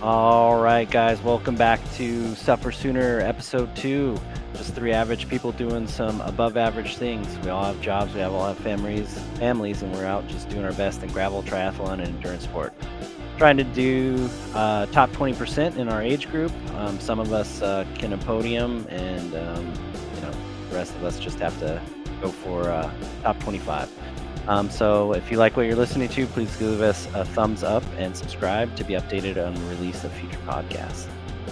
All right, guys, welcome back to Suffersooner episode 2. Just three average people doing some above average things. We all have jobs, we all have families, and we're out just doing our best in gravel, triathlon, and endurance sport. Trying to do top 20% in our age group. Some of us can a podium, and the rest of us just have to go for top 25. So if you like what you're listening to, please give us a thumbs up and subscribe to be updated on the release of future podcasts.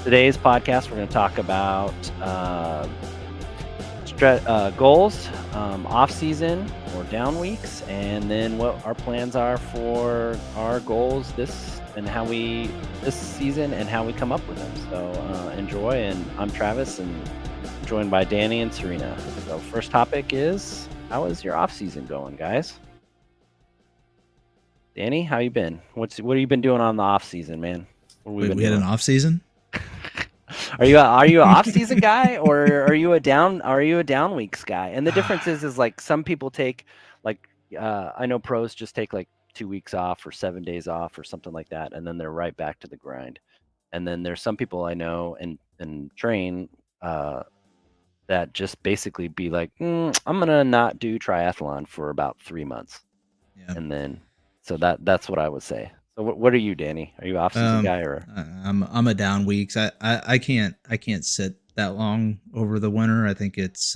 Today's podcast, we're going to talk about goals, off season or down weeks, and then what our plans are for our goals this season and how we come up with them. So enjoy, and I'm Travis, and joined by Danny and Serena. So first topic is, how is your off season going, guys? Danny, how you been? What have you been doing on the off season, man? What have we Wait, been we had an doing? off season? Are you a off season guy, or are you a down weeks guy? And the difference is like some people take like I know pros just take like 2 weeks off or 7 days off or something like that, and then they're right back to the grind. And then there's some people I know and train that just basically be like, I'm gonna not do triathlon for about 3 months, Yeah. and then so that's what I would say. So what are you, Danny? Are you off season guy or? I'm a down weeks. I can't sit that long over the winter. I think it's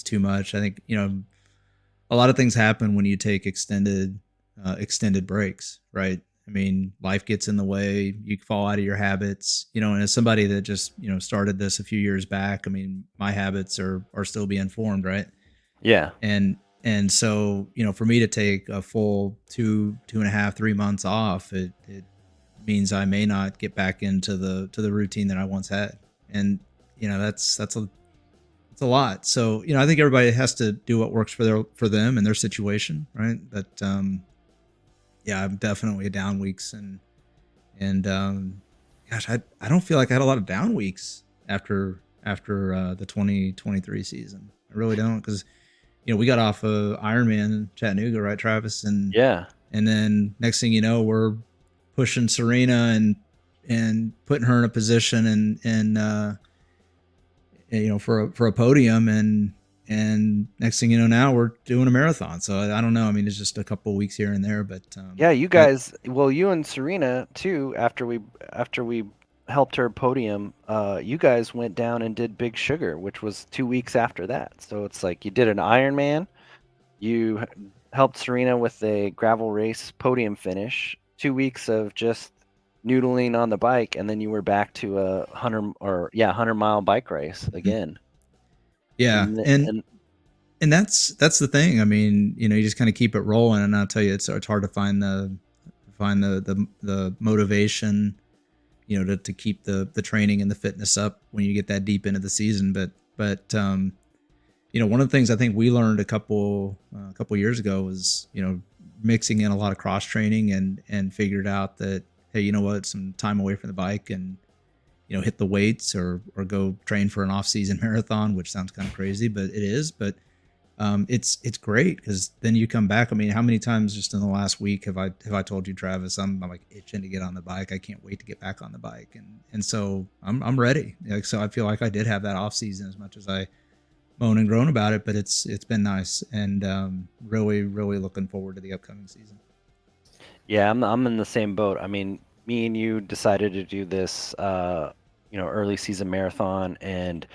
too much. I think a lot of things happen when you take extended breaks, right? I mean, life gets in the way. You fall out of your habits, and as somebody that just started this a few years back, I mean, my habits are still being formed, right? Yeah. And so for me to take a full 2.5 3 months off, it means I may not get back into the routine that I once had. And that's a lot. So I think everybody has to do what works for them and their situation, right? But yeah, I'm definitely a down weeks. And gosh, I don't feel like I had a lot of down weeks after the 2023 season. I really don't, because we got off of Ironman in Chattanooga, right, Travis? Yeah. And then next thing you know, we're pushing Serena and putting her in a position and for a podium, and next thing you know, now we're doing a marathon. So I don't know. I mean, it's just a couple of weeks here and there, but Yeah, you that guys, well, you and Serena too, after we helped her podium, you guys went down and did Big Sugar, which was 2 weeks after that. So it's like you did an Ironman, you helped Serena with a gravel race podium finish, 2 weeks of just noodling on the bike, and then you were back to a 100-mile bike race mhm. again. Yeah, And and that's the thing. I mean, you just kind of keep it rolling, and I'll tell you, it's hard to find the motivation, to keep the training and the fitness up when you get that deep into the season. But one of the things I think we learned a couple years ago was mixing in a lot of cross training, and figured out that, hey, you know what, some time away from the bike, and hit the weights, or go train for an off season marathon, which sounds kind of crazy, but it is. But it's great, because then you come back. I mean, how many times just in the last week have I told you, Travis, I'm like itching to get on the bike. I can't wait to get back on the bike, and so I'm ready. Like, so I feel like I did have that off season, as much as I moan and groan about it, but it's been nice, and really really looking forward to the upcoming season. yeah, I'm in the same boat. I mean, me and you decided to do this, early season marathon, and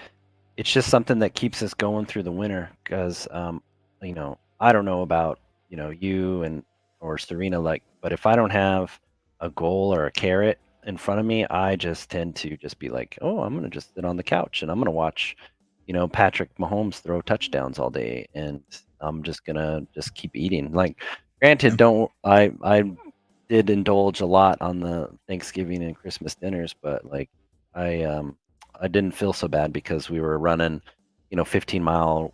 it's just something that keeps us going through the winter. Because, I don't know about you and or Serena, like, but if I don't have a goal or a carrot in front of me, I just tend to just be like, oh, I'm gonna just sit on the couch and I'm gonna watch, Patrick Mahomes throw touchdowns all day, and I'm just gonna just keep eating. Like, granted, Yeah. don't I did indulge a lot on the Thanksgiving and Christmas dinners, but like I didn't feel so bad because we were running, 15-mile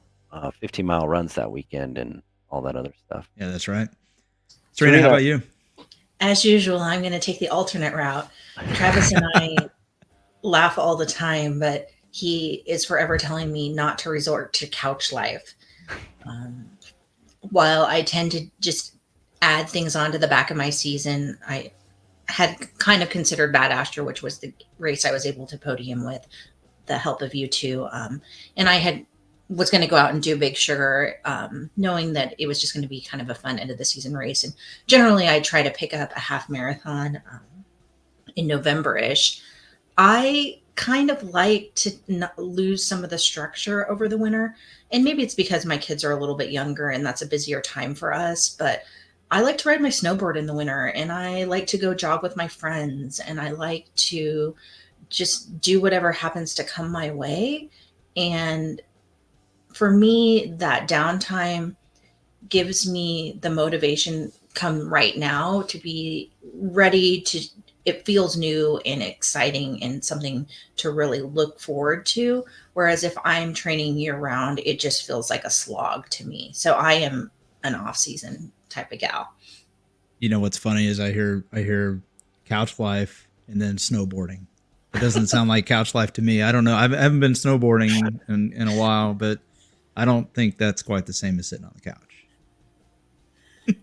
runs that weekend and all that other stuff. Yeah, that's right. Serena, how Serena, about you? As usual, I'm going to take the alternate route. Travis and I laugh all the time, but he is forever telling me not to resort to couch life. Um, while I tend to just add things onto the back of my season, had kind of considered Bad Asher, which was the race I was able to podium with the help of you two. And I had was going to go out and do Big Sugar, knowing that it was just going to be kind of a fun end of the season race. And generally, I try to pick up a half marathon in November ish. I kind of like to not lose some of the structure over the winter. And maybe it's because my kids are a little bit younger and that's a busier time for us. But I like to ride my snowboard in the winter, and I like to go jog with my friends, and I like to just do whatever happens to come my way. And for me, that downtime gives me the motivation come right now to be ready to it feels new and exciting and something to really look forward to, whereas if I'm training year round it just feels like a slog to me. So I am an off season type of gal. You know what's funny is I hear couch life and then snowboarding. It doesn't sound like couch life to me. I don't know. I haven't been snowboarding in a while, but I don't think that's quite the same as sitting on the couch.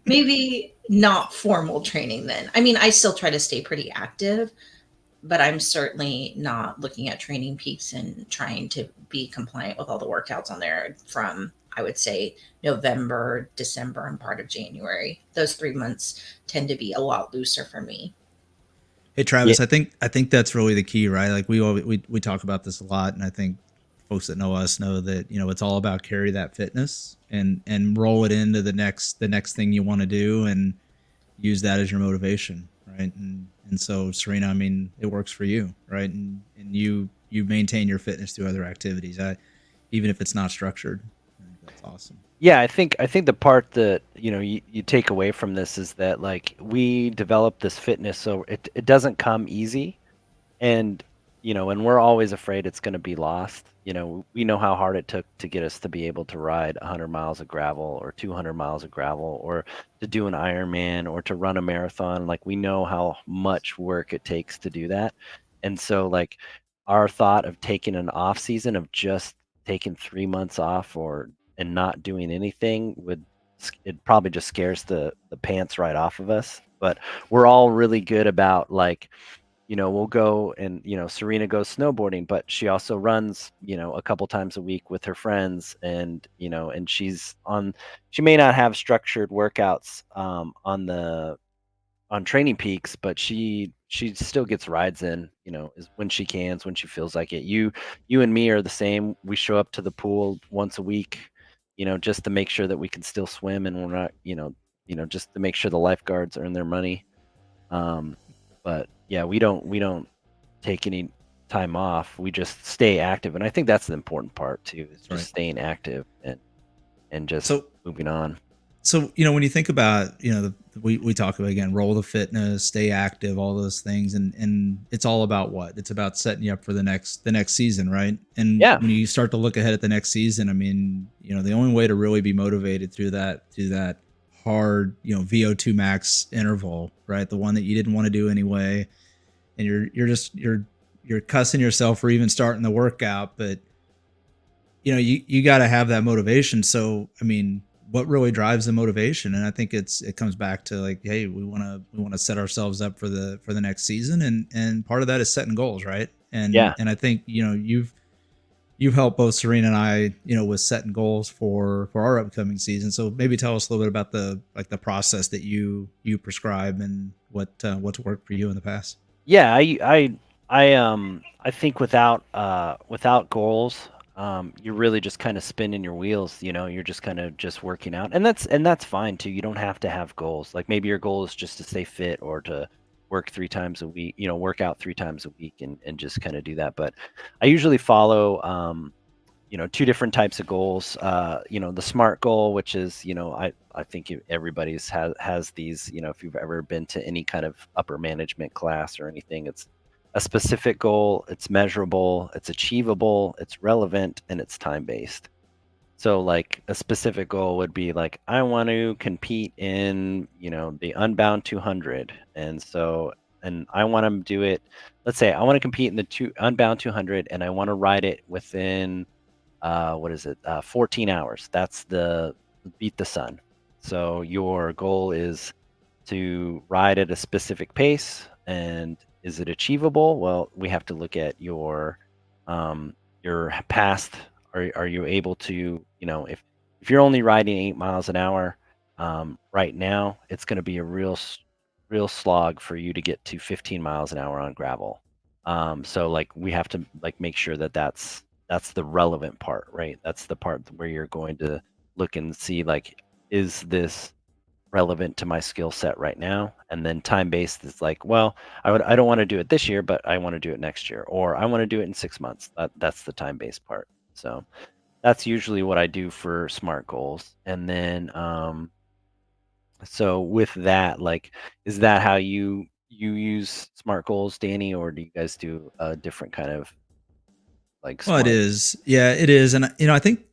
Maybe not formal training then. I mean, I still try to stay pretty active, but I'm certainly not looking at Training Peaks and trying to be compliant with all the workouts on there from, I would say, November, December, and part of January. Those 3 months tend to be a lot looser for me. Hey Yeah, Travis, I think that's really the key, right? Like we talk about this a lot, and I think folks that know us know that it's all about carry that fitness and roll it into the next thing you want to do, and use that as your motivation, right? And so Serena, I mean, it works for you, right? And you maintain your fitness through other activities, even if it's not structured. I think that's awesome. yeah. I think the part that you take away from this is that like we develop this fitness, so it doesn't come easy, and and we're always afraid it's going to be lost. We know how hard it took to get us to be able to ride 100 miles of gravel or 200 miles of gravel or to do an Ironman or to run a marathon. Like we know how much work it takes to do that. And so like our thought of taking an off season, of just taking 3 months off or and not doing anything, it probably just scares the pants right off of us. But we're all really good about like we'll go and, Serena goes snowboarding, but she also runs, a couple times a week with her friends. And, and she may not have structured workouts on Training Peaks, but she still gets rides in, is when she can, when she feels like it. You and me are the same. We show up to the pool once a week, just to make sure that we can still swim and we're not, just to make sure the lifeguards earn their money. Um, but yeah, we don't take any time off. We just stay active, and I think that's the important part too. Is just Right. staying active and just So moving on. so when you think about we talk about, again, roll the fitness, stay active, all those things, and it's all about what? It's about setting you up for the next season, right? And Yeah, when you start to look ahead at the next season, I mean, the only way to really be motivated through that hard, VO2 max interval, right? The one that you didn't want to do anyway, and you're cussing yourself for even starting the workout, but you got to have that motivation. So I mean, what really drives the motivation? And I think it comes back to like, hey, we want to set ourselves up for the next season, and part of that is setting goals, right? and yeah. and I think you've helped both Serena and I, with setting goals for our upcoming season. So maybe tell us a little bit about the process that you prescribe, and what's worked for you in the past. Yeah, I think without goals, you're really just kind of spinning your wheels. You're just kind of just working out, and that's fine too. You don't have to have goals. Like maybe your goal is just to stay fit or to work 3 times a week. Work out 3 times a week and just kind of do that. But I usually follow two different types of goals. The SMART goal, which is, I think everybody's has these. If you've ever been to any kind of upper management class or anything, it's a specific goal, it's measurable, it's achievable, it's relevant, and it's time based. So like a specific goal would be like, I want to compete in, the Unbound 200. And I want to do it. Let's say I want to compete in the Unbound 200, and I want to ride it within what is it? 14 hours. That's the beat the sun. So your goal is to ride at a specific pace, and is it achievable? Well, we have to look at your past. Are you able to, if you're only riding 8 miles an hour right now, it's going to be a real slog for you to get to 15 miles an hour on gravel. So like we have to like make sure that that's the relevant part, right? That's the part where you're going to look and see like, is this relevant to my skill set right now? And then time based is like, well, I don't want to do it this year, but I want to do it next year, or I want to do it in 6 months. That's the time based part. So that's usually what I do for SMART goals. And then so with that, like, is that how you use SMART goals, Danny, or do you guys do a different kind of like Well, it SMART? is. Yeah, it is. And I think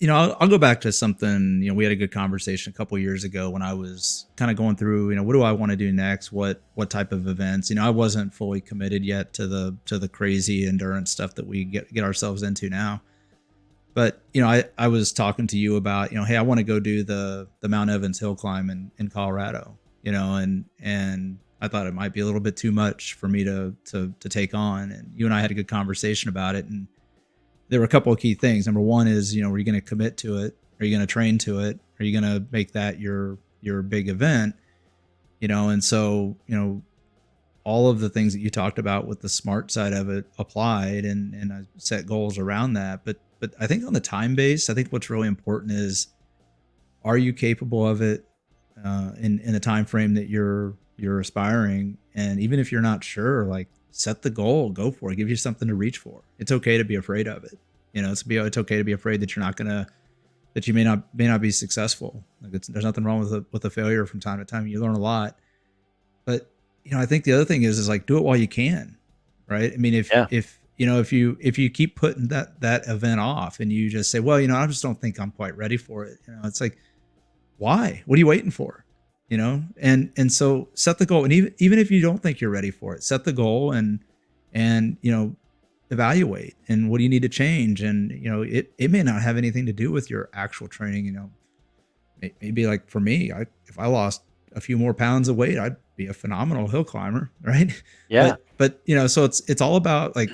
I'll go back to something. We had a good conversation a couple years ago when I was kind of going through. What do I want to do next? What type of events? I wasn't fully committed yet to the crazy endurance stuff that we get ourselves into now. But I was talking to you about hey, I want to go do the Mount Evans hill climb in Colorado. And I thought it might be a little bit too much for me to take on. And you and I had a good conversation about it. And there were a couple of key things. Number one is, are you going to commit to it? Are you going to train to it? Are you going to make that your big event? And so, all of the things that you talked about with the smart side of it applied, and I set goals around that. But I think on the time base, I think what's really important is, are you capable of it in the time frame that you're aspiring? And even if you're not sure, like, set the goal, go for it, give you something to reach for. It's okay to be afraid of it. It's okay to be afraid that that you may not be successful. Like, there's nothing wrong with a failure from time to time. You learn a lot. But I think the other thing is like, do it while you can, right? I mean, Yeah, if you keep putting that event off and you just say, well, I just don't think I'm quite ready for it. It's like, why? What are you waiting for? And so set the goal. And even if you don't think you're ready for it, set the goal and evaluate, and what do you need to change? And it may not have anything to do with your actual training. Maybe like for me, if I lost a few more pounds of weight, I'd be a phenomenal hill climber, right? yeah, But so it's all about like,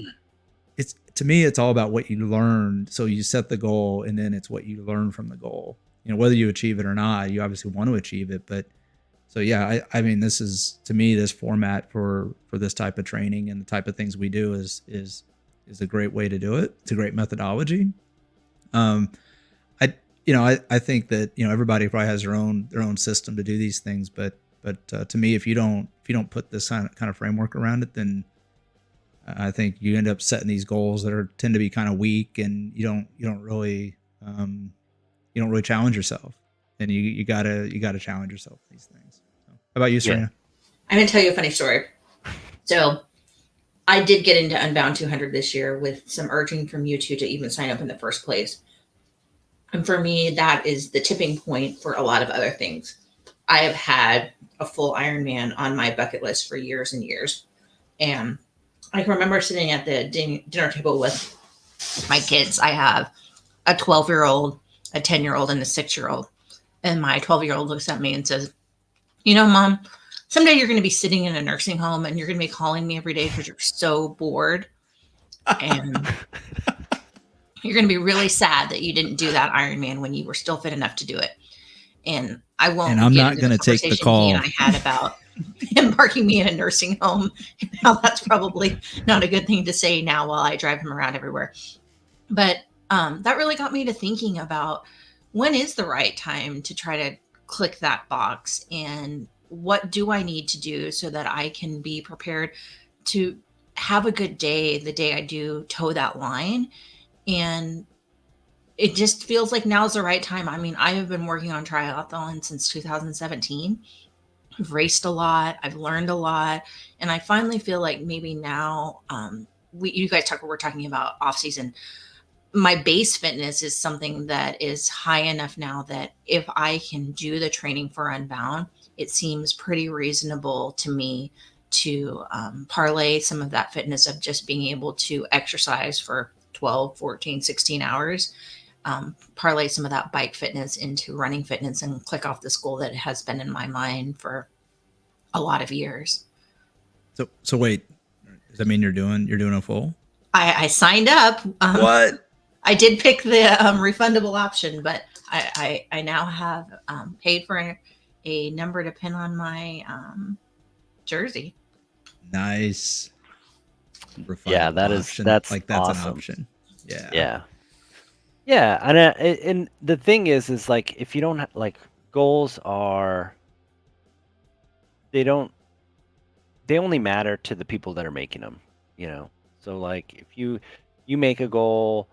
to me, it's all about what you learned. So you set the goal, and then it's what you learn from the goal. Whether you achieve it or not, you obviously want to achieve it. But so yeah, I mean, this is, to me, this format for this type of training and the type of things we do is a great way to do it. It's a great methodology. Um, I think that everybody probably has their own system to do these things, but to me, if you don't put this kind of framework around it, then I think you end up setting these goals that tend to be kind of weak, and you don't really challenge yourself, and you gotta challenge yourself with these things. So, how about you, yeah. Serena? I'm going to tell you a funny story. So I did get into Unbound 200 this year with some urging from you two to even sign up in the first place. And for me, that is the tipping point for a lot of other things. I have had a full Ironman on my bucket list for years and years. And I can remember sitting at the dinner table with my kids. I have a 12-year-old, a 10-year-old, and a 6-year-old. And my 12-year-old looks at me and says, Mom, someday you're going to be sitting in a nursing home and you're going to be calling me every day because you're so bored. And you're going to be really sad that you didn't do that Ironman when you were still fit enough to do it. And I And won't I'm get not into going the to take the conversation he and call. I had about him parking me in a nursing home. Now that's probably not a good thing to say now while I drive him around everywhere. But that really got me to thinking about, when is the right time to try to click that box, and what do I need to do so that I can be prepared to have a good day the day I do toe that line. And it just feels like now's the right time. I mean, I have been working on triathlon since 2017. I've raced a lot. I've learned a lot. And I finally feel like maybe now, we're talking about off season. My base fitness is something that is high enough now that if I can do the training for Unbound, it seems pretty reasonable to me to parlay some of that fitness of just being able to exercise for 12, 14, 16 hours, parlay some of that bike fitness into running fitness, and click off this goal that has been in my mind for a lot of years. So wait, does that mean you're doing a full? I signed up. What? I did pick the refundable option, but I now have paid for a number to pin on my jersey. Nice. Yeah, Refundable option. that's Like that's an awesome. option. Yeah. Yeah. Yeah, and the thing is like if you don't like goals are they don't they only matter to the people that are making them, you know. So like if you make a goal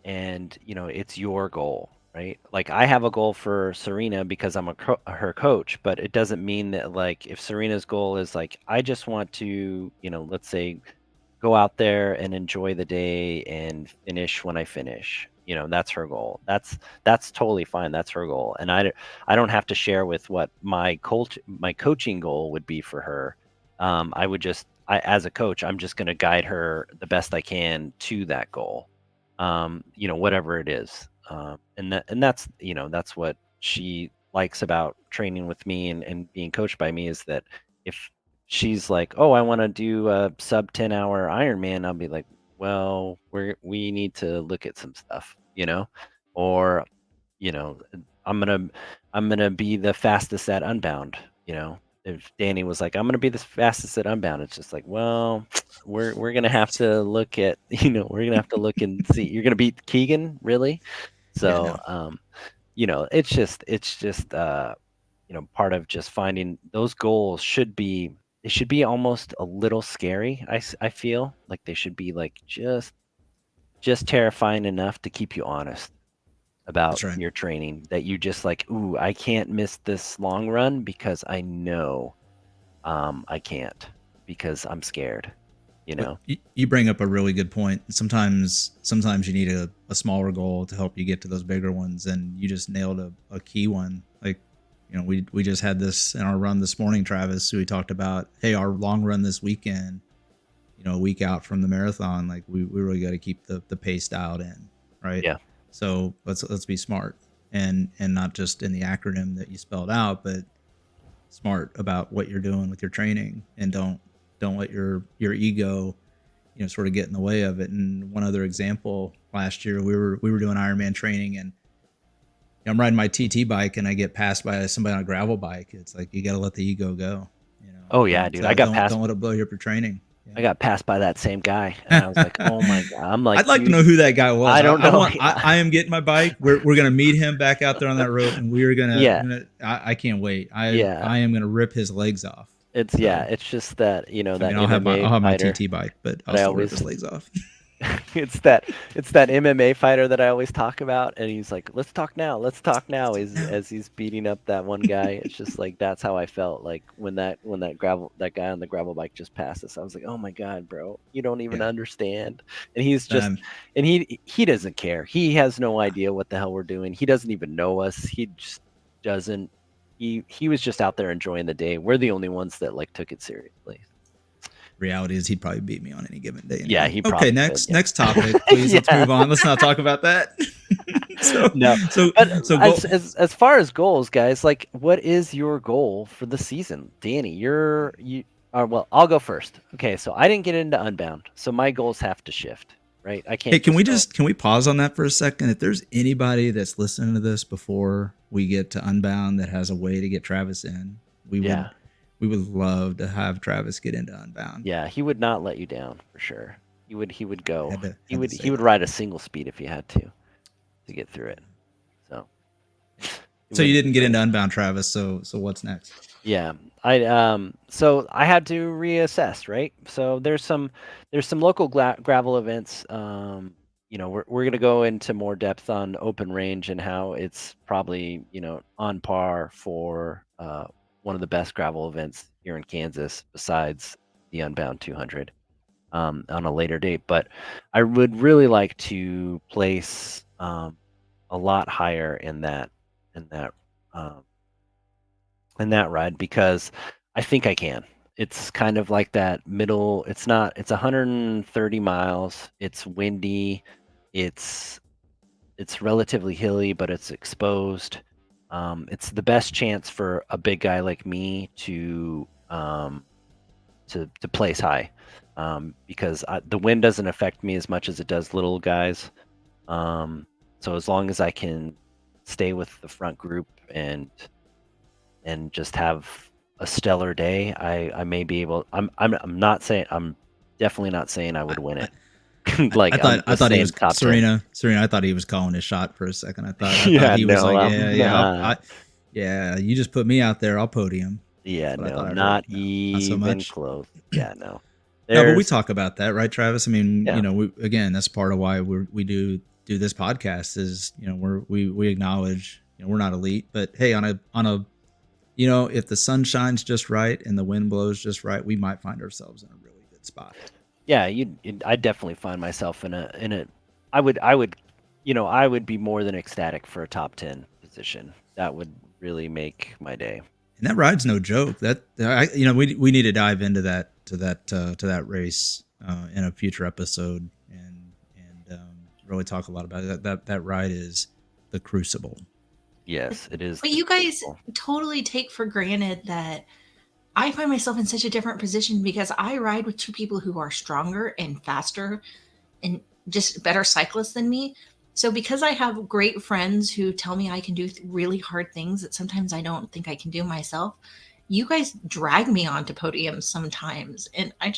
and it's your goal, right? Like I have a goal for Serena because I'm her coach, but it doesn't mean that like if Serena's goal is like I just want to, let's say go out there and enjoy the day and finish when I finish. That's her goal. That's totally fine. That's her goal. And I don't have to share with what my coaching goal would be for her. I would just as a coach, I'm just going to guide her the best I can to that goal. Whatever it is. That's what she likes about training with me and being coached by me is that if she's like, "Oh, I want to do a sub 10-hour Ironman," I'll be like, "Well, we need to look at some stuff, or you know, I'm gonna be the fastest at Unbound, If Danny was like, "I'm gonna be the fastest at Unbound," it's just like, well, we're gonna have to look at, we're gonna have to look and see. You're gonna beat Keegan, really? Yeah. So, No. it's just part of just finding those goals they should be almost a little scary. I feel like they should be like just terrifying enough to keep you honest about That's right. your training, that you just like, ooh, I can't miss this long run because I know I can't because I'm scared, But you bring up a really good point. Sometimes you need a smaller goal to help you get to those bigger ones, and you just nailed a key one. Like, we just had this in our run this morning, Travis. We talked about, hey, our long run this weekend, a week out from the marathon, like we really got to keep the pace dialed in, right? Yeah. So let's be smart and not just in the acronym that you spelled out, but smart about what you're doing with your training, and don't let your ego sort of get in the way of it. And one other example, last year we were doing Ironman training, and I'm riding my TT bike and I get passed by somebody on a gravel bike. It's like you got to let the ego go. Oh yeah, dude. Don't let it blow you up your training. Yeah. I got passed by that same guy, and I was like, "Oh my god!" I'm like, I'd like to "Dude, know who that guy was. I don't know. I am getting my bike. We're gonna meet him back out there on that road, and we're gonna. Yeah. I can't wait. I am gonna rip his legs off. It's it's just that that I'll have MMA my fighter. TT bike, but But I'll still rip his legs off. it's that MMA fighter that I always talk about, and he's like, "Let's talk now. Let's talk now." As he's beating up that one guy, it's just like that's how I felt like when that guy on the gravel bike just passed us. I was like, "Oh my god, bro, you don't even understand." And he's just and he doesn't care. He has no idea what the hell we're doing. He doesn't even know us. He just doesn't. He was just out there enjoying the day. We're the only ones that like took it seriously. Reality is he'd probably beat me on any given day. Anyway. Yeah, he probably okay. Next topic, please. Let's move on. Let's not talk about that. As far as goals, guys, like, what is your goal for the season, Danny? Well, I'll go first. Okay, so I didn't get into Unbound, so my goals have to shift, right? I can't. Hey, can we pause on that for a second? If there's anybody that's listening to this before we get to Unbound that has a way to get Travis in, we would love to have Travis get into Unbound. Yeah, he would not let you down for sure. He would go. He would that. ride a single speed if he had to get through it. So you didn't get into Unbound, Travis. So what's next? Yeah, so I had to reassess, right? So there's some local gravel events. We're gonna go into more depth on open range and how it's probably on par for one of the best gravel events here in Kansas besides the Unbound 200 on a later date. But I would really like to place a lot higher in that ride because I think I can. It's kind of like that middle. It's 130 miles. It's windy. It's relatively hilly, but it's exposed. It's the best chance for a big guy like me to um, to place high, because the wind doesn't affect me as much as it does little guys. So as long as I can stay with the front group and just have a stellar day, I may be able. I'm not saying, I'm definitely not saying I would win I, it. Like, I'm I just thought he saying was top 10. Serena. I thought he was calling his shot for a second. I thought Yeah, he was no, like, yeah, not. yeah. You just put me out there, I'll podium. Yeah, That's what I no, thought I heard. not No, not so even much. close. Yeah, no. No, but we There's talk about that, right, Travis? I mean, Yeah, again, that's part of why we do this podcast is, we acknowledge, we're not elite, but hey, on a if the sun shines just right and the wind blows just right, we might find ourselves in a really good spot. yeah. I definitely find myself in a. I would, I would be more than ecstatic for a top 10 position. That would really make my day. And that ride's no joke. We need to dive into that race in a future episode and really talk a lot about it. That ride is the Crucible. Yes, it is. But the you guys crucible. totally take for granted that I find myself in such a different position because I ride with two people who are stronger and faster and just better cyclists than me. So because I have great friends who tell me I can do really hard things that sometimes I don't think I can do myself, you guys drag me onto podiums sometimes, and I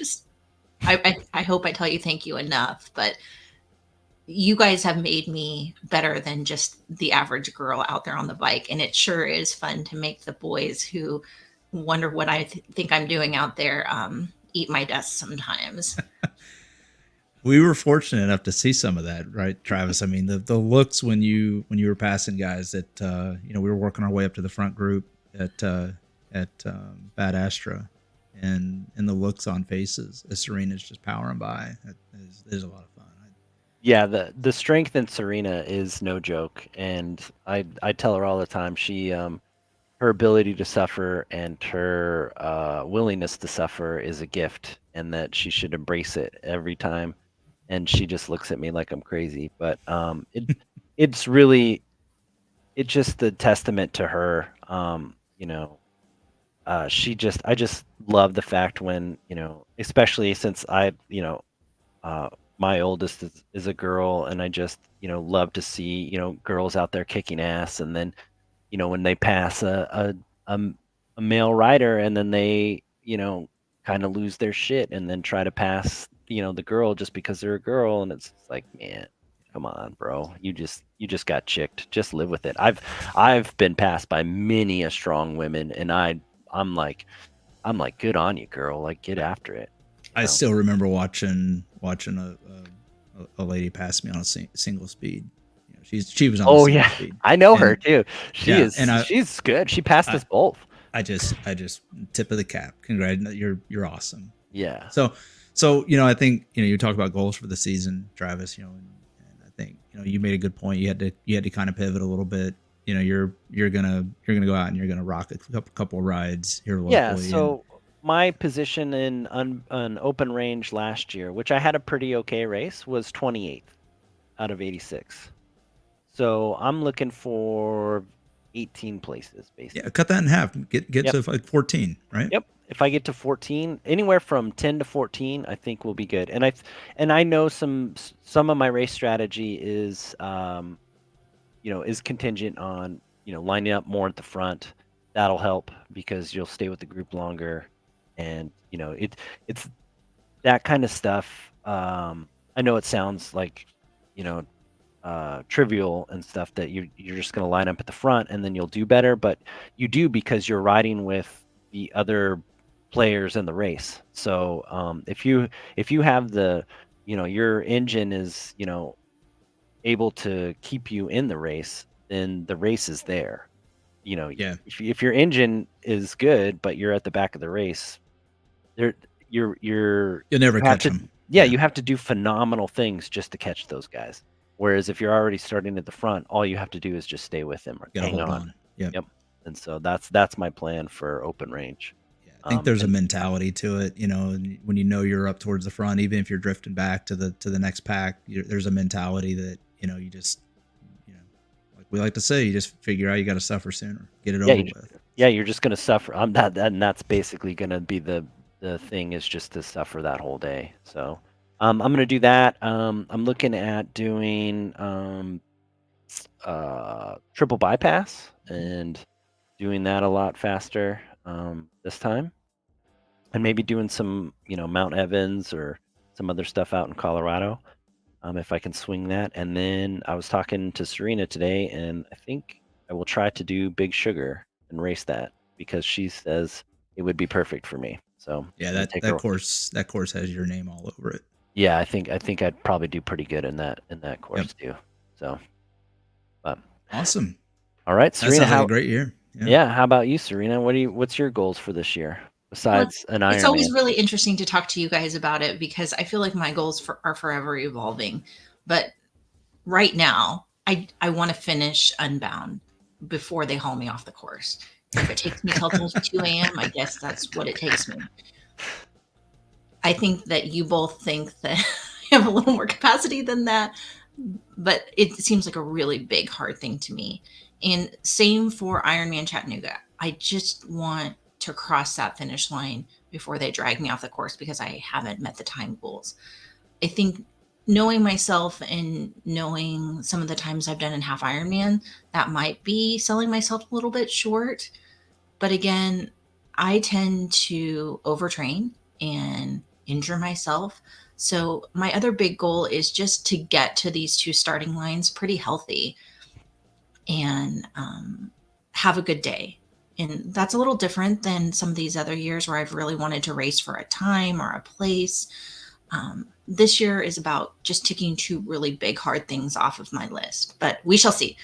hope I tell you thank you enough, but you guys have made me better than just the average girl out there on the bike. And it sure is fun to make the boys who wonder what I think I'm doing out there eat my dust sometimes. We were fortunate enough to see some of that, right, Travis? I mean, the looks when you were passing guys that we were working our way up to the front group at Bad Astra, and the looks on faces as Serena's just powering by. There's a lot of fun. Yeah, the strength in Serena is no joke, and I tell her all the time. Her ability to suffer and her willingness to suffer is a gift, and that she should embrace it every time. And she just looks at me like I'm crazy, but it's really, it's just a testament to her. I just love the fact when, especially since uh, my oldest is a girl, and I just, love to see, girls out there kicking ass. And then, when they pass a, a male rider, and then they, kind of lose their shit and then try to pass, the girl just because they're a girl. And it's just like, man, come on, bro. You just got chicked. Just live with it. I've been passed by many a strong women, and I'm like, good on you, girl. Like, get after it. I know? still remember watching a lady pass me on a single speed. She was on the Oh single yeah, speed, I know her and too. She yeah, is and she's good. She passed I us both. I just tip of the cap. Congrats, you're awesome. Yeah. So I think you talk about goals for the season, Travis. And I think you made a good point. You had to kind of pivot a little bit. You're gonna go out and you're gonna rock a couple rides here Yeah. locally. So my position in an open range last year, which I had a pretty okay race, was 28th out of 86. So I'm looking for 18 places, basically. Yeah, cut that in half. Get Yep. to like 14, right? Yep. If I get to 14, anywhere from 10 to 14, I think will be good. And I know some of my race strategy is contingent on, lining up more at the front. That'll help because you'll stay with the group longer, and it's that kind of stuff. I know it sounds like, you know, trivial and stuff, that you're just going to line up at the front and then you'll do better, but you do because you're riding with the other players in the race. So if you have your engine is able to keep you in the race, then the race is there. Yeah. If your engine is good but you're at the back of the race, there You'll never you have catch to, them. yeah, you have to do phenomenal things just to catch those guys. Whereas if you're already starting at the front, all you have to do is just stay with them or Got to hang hold on. on. Yeah. Yep. And so that's my plan for open range. I think there's a And mentality to it, and when you're up towards the front, even if you're drifting back to the next pack, there's a mentality that you just, like we like to say, you just figure out you got to suffer sooner, get it yeah, over with. Yeah, you're just gonna suffer. And that's basically gonna be the thing is just to suffer that whole day. So, I'm gonna do that. I'm looking at doing triple bypass and doing that a lot faster this time, and maybe doing some Mount Evans or some other stuff out in Colorado. If I can swing that. And then I was talking to Serena today, and I think I will try to do Big Sugar and race that because she says it would be perfect for me. So I'm Yeah, gonna that take that her. course that course has your name all over it. Yeah, I think I'd probably do pretty good in that Yep. course too. So, but Awesome. all right, That Serena, sounds like a how great year. Yeah. yeah, how about you, Serena? What's your goals for this year Well, besides an it's always Ironman? really interesting to talk to you guys about it because I feel like my goals are forever evolving. But right now, I want to finish Unbound before they haul me off the course. If it takes me till 2 a.m., I guess that's what it takes me. I think that you both think that I have a little more capacity than that, but it seems like a really big, hard thing to me. And same for Ironman Chattanooga. I just want to cross that finish line before they drag me off the course because I haven't met the time goals. I think knowing myself and knowing some of the times I've done in half Ironman, that might be selling myself a little bit short. But again, I tend to overtrain and injure myself. So my other big goal is just to get to these two starting lines pretty healthy and have a good day. And that's a little different than some of these other years where I've really wanted to race for a time or a place. This year is about just ticking two really big, hard things off of my list, but we shall see.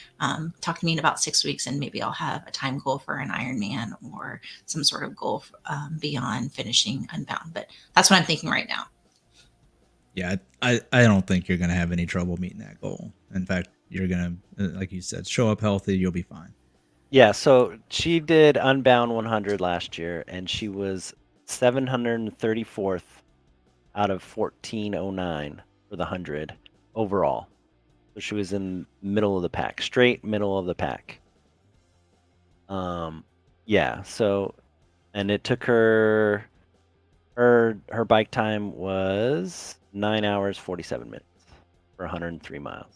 Talk to me in about 6 weeks, and maybe I'll have a time goal for an Ironman or some sort of goal beyond finishing Unbound. But that's what I'm thinking right now. Yeah, I don't think you're gonna have any trouble meeting that goal. In fact, you're gonna, like you said, show up healthy. You'll be fine. Yeah, so she did Unbound 100 last year, and she was 734th out of 1409 for the 100 overall. So she was in middle of the pack, straight middle of the pack. Yeah, so and it took her bike time was 9 hours 47 minutes for 103 miles.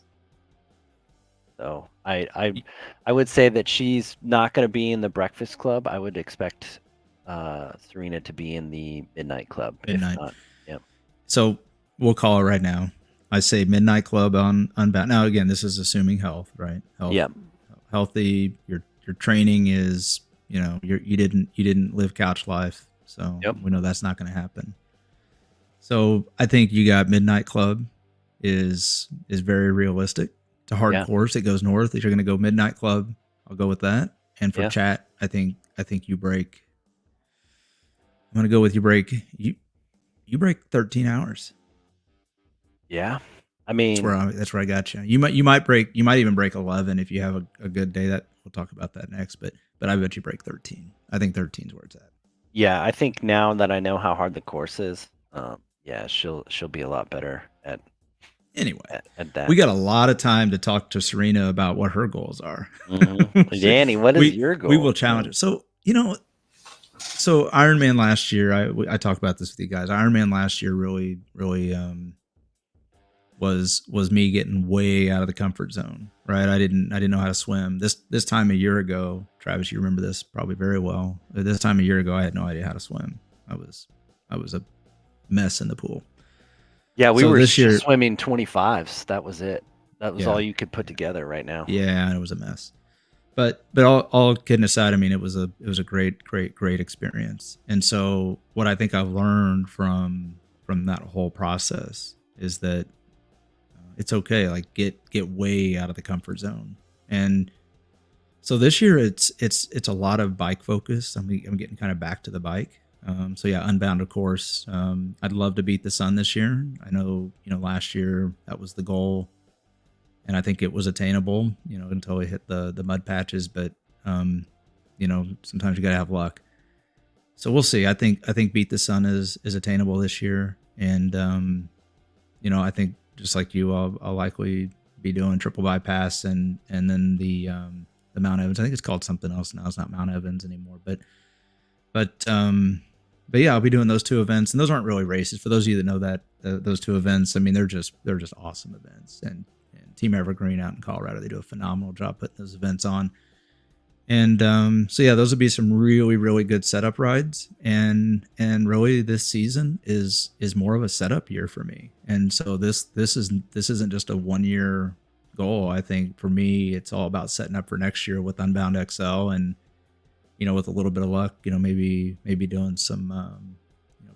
So I would say that she's not going to be in the Breakfast Club. I would expect Serena to be in the Midnight Club, if Midnight. not. Yeah. So we'll call it right now. I say Midnight Club on Unbound. Now again, this is assuming health, right? Health, Yeah. healthy. Your training is, you didn't live couch life, so Yep. we know that's not going to happen. So I think you got Midnight Club is very realistic. It's a hard Yeah. course. It goes north. If you're going to go Midnight Club, I'll go with that. And for Yeah. chat, I think you break. I'm going to go with you break 13 hours. Yeah. I mean, That's where I got you. You might even break 11 if you have a good day. That we'll talk about that next. But I bet you break 13. I think 13 is where it's at. yeah, I think now that I know how hard the course is, yeah, she'll be a lot better at Anyway, that. we got a lot of time to talk to Serena about what her goals are. Danny, what is your goal? We will challenge it. So so Ironman last year, I talked about this with you guys. Ironman last year really was me getting way out of the comfort zone. Right, I didn't know how to swim. This time a year ago, Travis, you remember this probably very well. This time a year ago, I had no idea how to swim. I was a mess in the pool. Yeah, we So were this year swimming 25s. That was it. That was Yeah. all you could put together right now. Yeah, it was a mess. But all kidding aside, I mean, it was a great experience. And so what I think I've learned from that whole process is that it's okay. Like get way out of the comfort zone. And so this year it's a lot of bike focus. I'm getting kind of back to the bike. So yeah, Unbound, of course. I'd love to beat the sun this year. I know, last year that was the goal, and I think it was attainable, until we hit the mud patches. But sometimes you gotta have luck. So we'll see. I think beat the sun is attainable this year, and I think just like you, I'll likely be doing triple bypass and then the the Mount Evans. I think it's called something else now. It's not Mount Evans anymore, but yeah, I'll be doing those two events, and those aren't really races. For those of you that know that those two events, I mean, they're just awesome events. And Team Evergreen out in Colorado, they do a phenomenal job putting those events on. And so yeah, those would be some really really good setup rides. And really this season is more of a setup year for me. And so this isn't just a 1 year goal. I think for me, it's all about setting up for next year with Unbound XL, and with a little bit of luck, maybe doing some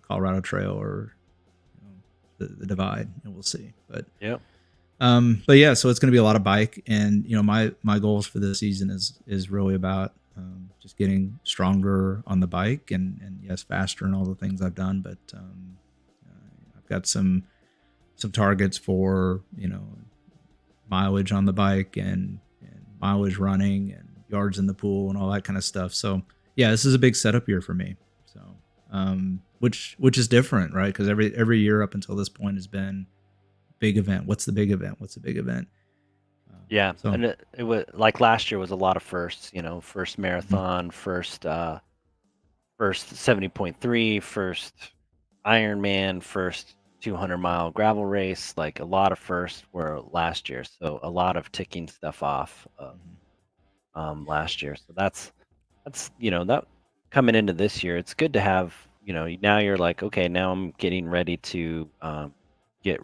Colorado Trail or the Divide, and we'll see. Yep. But yeah, so it's going to be a lot of bike, and my goals for this season is really about just getting stronger on the bike, and yes, faster and all the things I've done. But I've got some targets for mileage on the bike and mileage running and yards in the pool and all that kind of stuff. So yeah, this is a big setup year for me. So which is different, right? Because every year up until this point has been big event. What's the big event? What's the big event? Yeah, So and it was like last year was a lot of firsts. First marathon, first 70.3, first Ironman, first 200-mile gravel race. Like a lot of firsts were last year, so a lot of ticking stuff off last year. So that's that coming into this year. It's good to have. Now you're like, okay, now I'm getting ready to get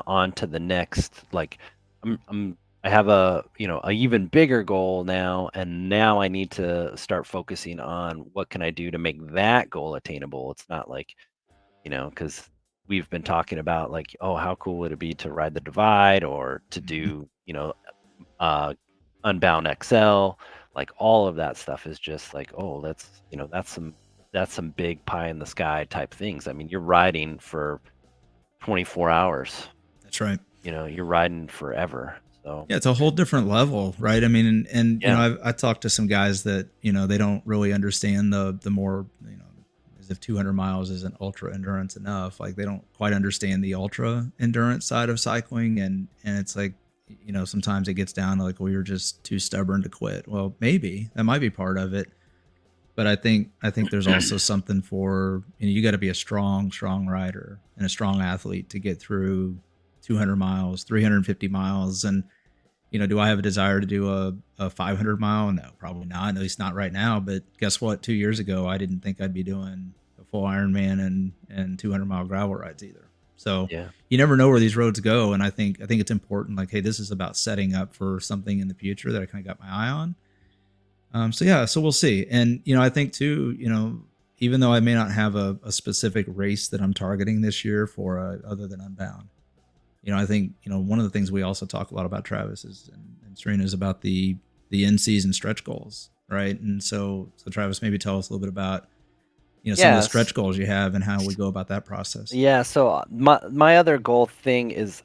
on to the next. Like I have a even bigger goal now, and now I need to start focusing on what can I do to make that goal attainable. It's not like because we've been talking about like, oh, how cool would it be to ride the Divide or to do uh Unbound XL. Like all of that stuff is just like, oh, that's some big pie in the sky type things. I mean, you're riding for 24 hours. that's right. You're riding forever. So Yeah, it's a whole different level, right? I mean, and yeah, I talked to some guys that they don't really understand the more as if 200 miles isn't ultra endurance enough. Like they don't quite understand the ultra endurance side of cycling, and it's like sometimes it gets down to like, well, you're just too stubborn to quit. Well, maybe that might be part of it, but I think there's also something for you got to be a strong rider and a strong athlete to get through 200 miles, 350 miles, and do I have a desire to do a 500 mile? No, probably not. At least not right now. But guess what? 2 years ago, I didn't think I'd be doing a full Ironman and 200-mile gravel rides either. So yeah, you never know where these roads go, and I think it's important. Like, hey, this is about setting up for something in the future that I kind of got my eye on. So yeah, so we'll see. And I think too, even though I may not have a specific race that I'm targeting this year for other than Unbound, I think one of the things we also talk a lot about, Travis, and Serena, is about the in season stretch goals, right? And so Travis, maybe tell us a little bit about some of the yes, stretch goals you have and how we go about that process. yeah. So my other goal thing is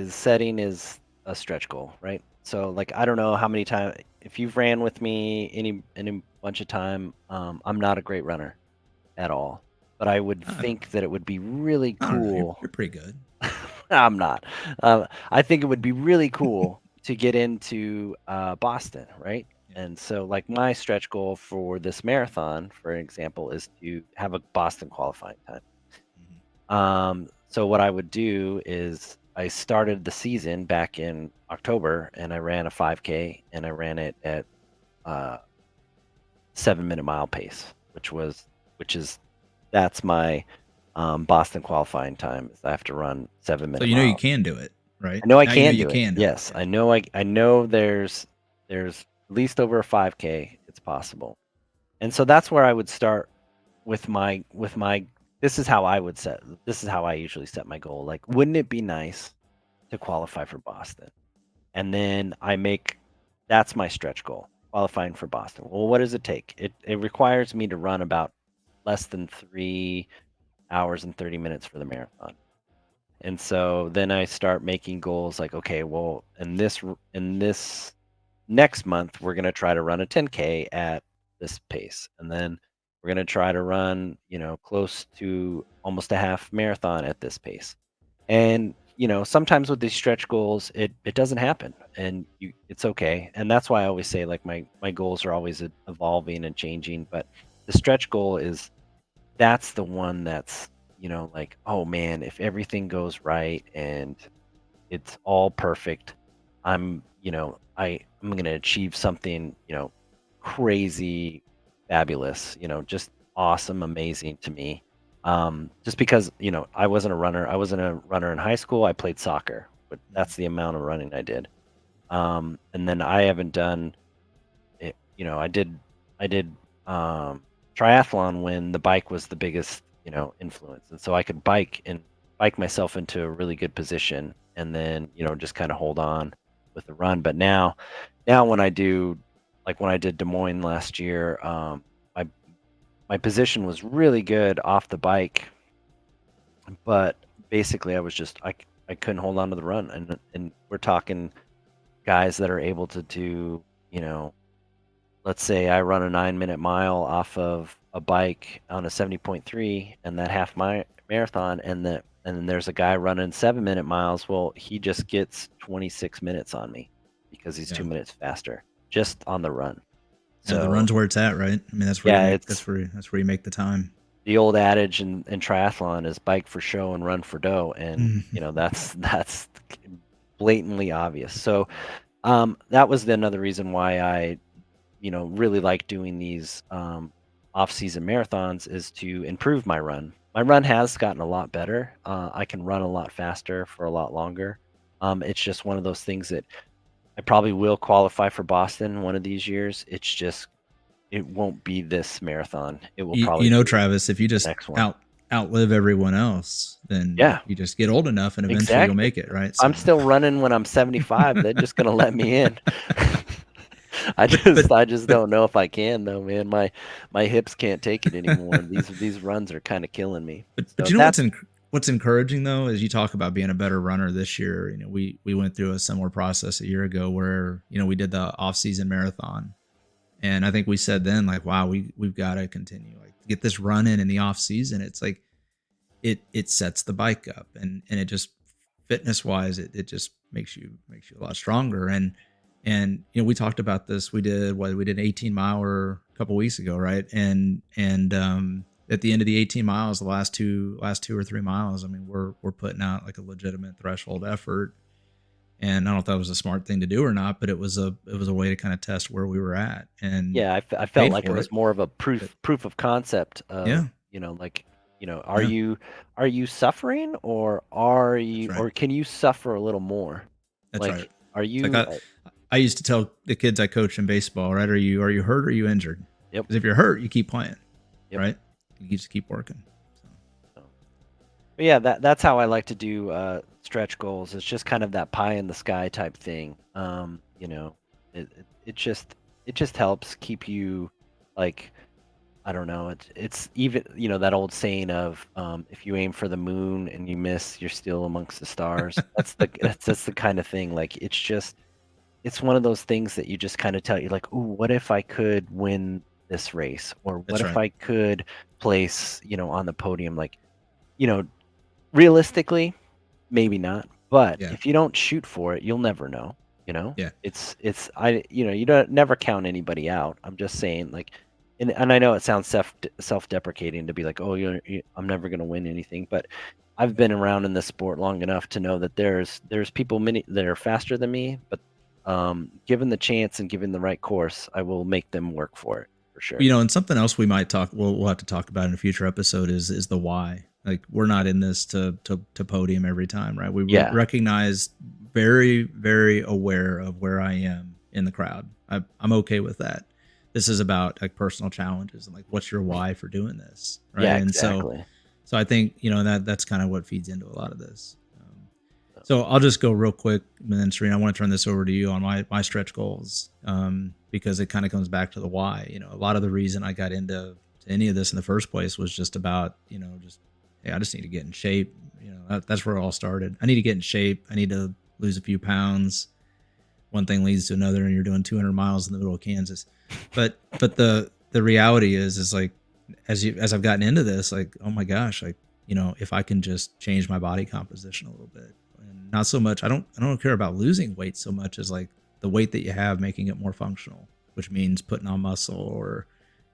setting is a stretch goal, right? So like I don't know how many times if you've ran with me any bunch of time, I'm not a great runner at all, but I would Uh, think that it would be really I don't know. You're cool. pretty good. I'm not. I think it would be really cool to get into Boston, right? Yeah. And so, like, my stretch goal for this marathon, for example, is to have a Boston qualifying time. Mhm. So what I would do is I started the season back in October, and I ran a 5K, and I ran it at uh, 7-minute mile pace, which is that's my Boston qualifying time. Is I have to run seven So minute you miles. can do it, right? I know I Now you know can you do it. can do it. Yes, Yeah. I know there's at least over a 5K it's possible. And so that's where I would start with my this is how I usually set my goal. Like, wouldn't it be nice to qualify for Boston? And then that's my stretch goal, qualifying for Boston. Well, what does it take? It requires me to run about less than 3 hours and 30 minutes for the marathon. And so then I start making goals like, okay, well, in this next month, we're going to try to run a 10K at this pace. And then we're going to try to run, close to almost a half marathon at this pace. And sometimes with these stretch goals, it doesn't happen, and it's okay. And that's why I always say like my goals are always evolving and changing. But the stretch goal that's the one that's like, oh man, if everything goes right and it's all perfect, I'm going to achieve something, crazy, fabulous, just awesome, amazing to me. Just because, I wasn't a runner. I wasn't a runner in high school. I played soccer, but that's the amount of running I did. And then I haven't done it, I did triathlon when the bike was the biggest, influence. And so I could bike myself into a really good position and then, just kind of hold on with the run. But now when I do, like when I did Des Moines last year, my my position was really good off the bike, but basically I couldn't hold on to the run. And we're talking guys that are able to do, let's say I run a 9-minute mile off of a bike on a 70.3 and that marathon, and then there's a guy running 7-minute miles. Well, he just gets 26 minutes on me because he's Yeah. 2 minutes faster just on the run. Yeah, the So run's where it's at, right? I mean, that's where yeah, you make it's that's where you make the time. the old adage in triathlon is bike for show and run for dough, and Mhm. that's blatantly obvious. So that was another reason why I really like doing these off-season marathons, is to improve my run. My run has gotten a lot better. I can run a lot faster for a lot longer. It's just one of those things that I probably will qualify for Boston one of these years. It's just it won't be this marathon. It will You probably know, be Travis, if you the just next one. outlive everyone else, then Yeah, you just get old enough and eventually you'll exactly. make it, right? I'm So, still running when I'm 75. They're just gonna let me in. I but just but I just but don't know if I can though, man. My hips can't take it anymore. These runs are kind of killing me. but So you know that's what's encouraging though is you talk about being a better runner this year. You know, we went through a similar process a year ago where we did the off season marathon, and I think we said then like, wow, we've got to continue like to get this run in the off season. It's like it sets the bike up, and it just fitness wise it just makes you a lot stronger. And we talked about this. We did an 18-miler a couple weeks ago, right? And at the end of the 18 miles, the last two or 3 miles, I mean, we're putting out like a legitimate threshold effort. And I don't know if that was a smart thing to do or not, but it was a way to kind of test where we were at, and yeah. I felt paid like it for it. was more of a But proof of concept of yeah, like yeah, are you suffering, or that's right. can you suffer a little more? That's right. Like, are It's like you? I used to tell the kids I coach in baseball, right? Are you hurt or are you injured? Yep. Because if you're hurt, you keep playing, Yep. right? You just keep working. So, So, but yeah, that's how I like to do stretch goals. It's just kind of that pie in the sky type thing. It just helps keep you, like, I don't know. It's even that old saying of if you aim for the moon and you miss, you're still amongst the stars. That's the kind of thing. Like, it's one of those things that you just kind of tell you like, ooh, what if I could win this race, or what that's if right. I could place on the podium, like, you know realistically, maybe not, but Yeah, if you don't shoot for it, you'll never know, yeah. It's I you don't never count anybody out. I'm just saying, like, and I know it sounds self-deprecating to be like, "Oh, I'm never going to win anything," but I've been around in this sport long enough to know that there's people many that are faster than me, but given the chance and given the right course, I will make them work for it for sure. And something else we might talk. We'll have to talk about in a future episode is the why. Like we're not in this to podium every time, right? We Yeah. recognize very very aware of where I am in the crowd. I'm okay with that. This is about like personal challenges and like what's your why for doing this, right? Yeah, And so exactly. so I think that's kind of what feeds into a lot of this. So, So I'll just go real quick, and then Serena, I want to turn this over to you on my stretch goals, because it kind of comes back to the why. A lot of the reason I got into any of this in the first place was just about just hey, I just need to get in shape. That's where it all started. I need to get in shape. I need to lose a few pounds. One thing leads to another, and you're doing 200 miles in the middle of Kansas. But the reality is like as I've gotten into this, like oh my gosh, like if I can just change my body composition a little bit, and not so much. I don't care about losing weight so much as like the weight that you have, making it more functional, which means putting on muscle or